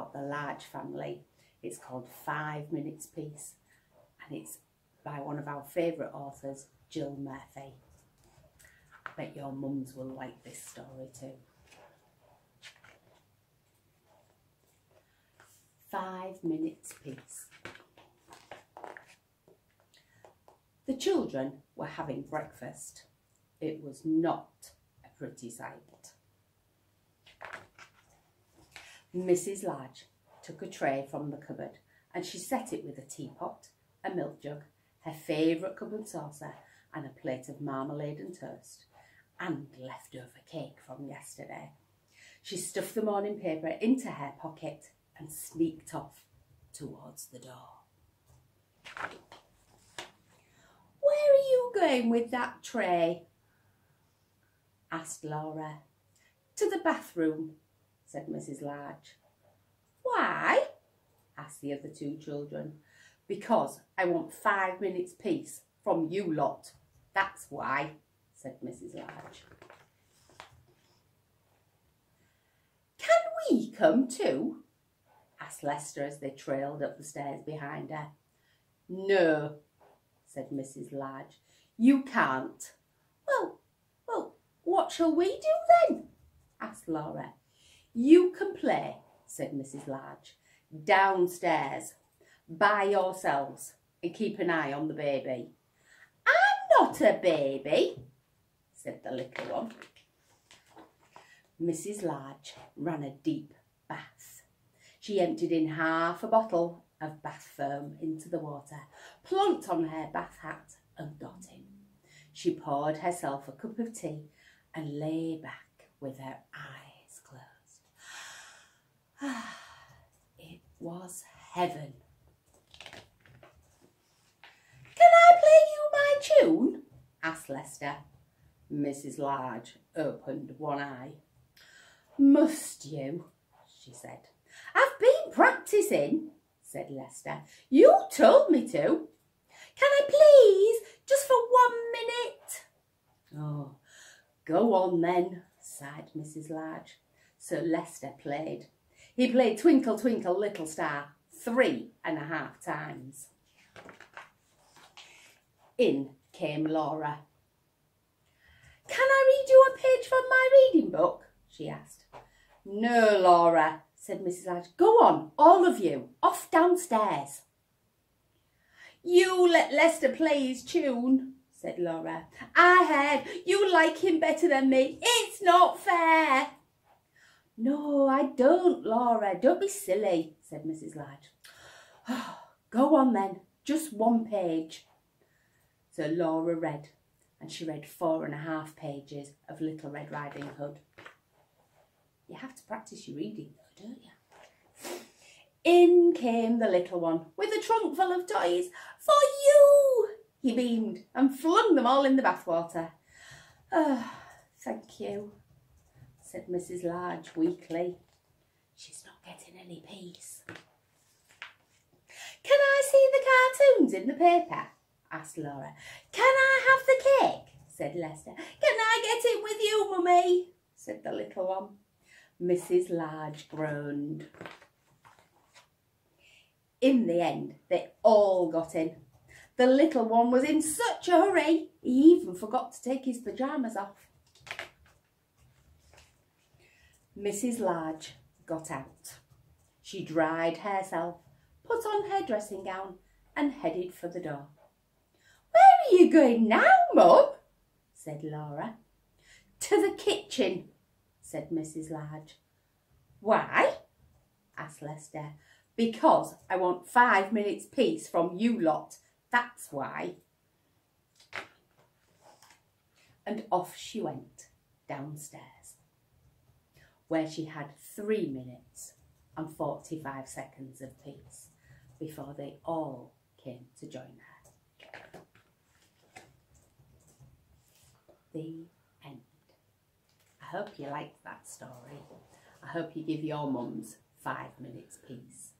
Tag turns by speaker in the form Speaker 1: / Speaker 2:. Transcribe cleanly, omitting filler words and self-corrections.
Speaker 1: about the Large family. It's called 5 Minutes Peace, and it's by one of our favourite authors, Jill Murphy. I bet your mums will like this story too. 5 Minutes Peace. The children were having breakfast. It was not a pretty sight. Mrs. Large took a tray from the cupboard and she set it with a teapot, a milk jug, her favourite cup and saucer, and a plate of marmalade and toast, and leftover cake from yesterday. She stuffed the morning paper into her pocket and sneaked off towards the door. "Where are you going with that tray?" asked Laura. "To the bathroom," said Mrs. Large. "Why?" asked the other two children. "Because I want 5 minutes peace from you lot. That's why," said Mrs. Large. "Can we come too?" asked Lester as they trailed up the stairs behind her. "No," said Mrs. Large, "you can't." Well, what shall we do then?" asked Laura. "You can play," said Mrs. Large, "downstairs by yourselves and keep an eye on the baby." "I'm not a baby," said the little one. Mrs. Large ran a deep bath. She emptied in half a bottle of bath foam into the water, plunked on her bath hat and got in. She poured herself a cup of tea and lay back with her eyes closed. It was heaven. "Can I play you my tune?" asked Lester. Mrs. Large opened one eye. "Must you?" she said. "I've been practising," said Lester. "You told me to." "Can I please, just for 1 minute?" "Oh, go on then," sighed Mrs. Large. So Lester played. He played Twinkle, Twinkle, Little Star 3.5 times. In came Laura. "Can I read you a page from my reading book?" she asked. "No, Laura," said Mrs. Large. "Go on, all of you, off downstairs." "You let Lester play his tune," said Laura. "I heard you like him better than me. It's not fair." "No, I don't, Laura. Don't be silly," said Mrs. Large. "Go on then, just 1 page." So Laura read, and she read 4.5 pages of Little Red Riding Hood. You have to practice your reading though, don't you? In came the little one with a trunk full of toys. "For you!" he beamed and flung them all in the bathwater. "Thank you," said Mrs. Large weakly. She's not getting any peace. "Can I see the cartoons in the paper?" asked Laura. "Can I have the cake?" said Lester. "Can I get in with you, Mummy?" said the little one. Mrs. Large groaned. In the end, they all got in. The little one was in such a hurry, he even forgot to take his pyjamas off. Mrs. Large got out. She dried herself, put on her dressing gown and headed for the door. "Where are you going now, Mum?" said Laura. "To the kitchen," said Mrs. Large. "Why?" asked Lester. "Because I want 5 minutes peace from you lot. That's why." And off she went downstairs, where she had 3 minutes and 45 seconds of peace before they all came to join her. The end. I hope you liked that story. I hope you give your mums 5 minutes peace.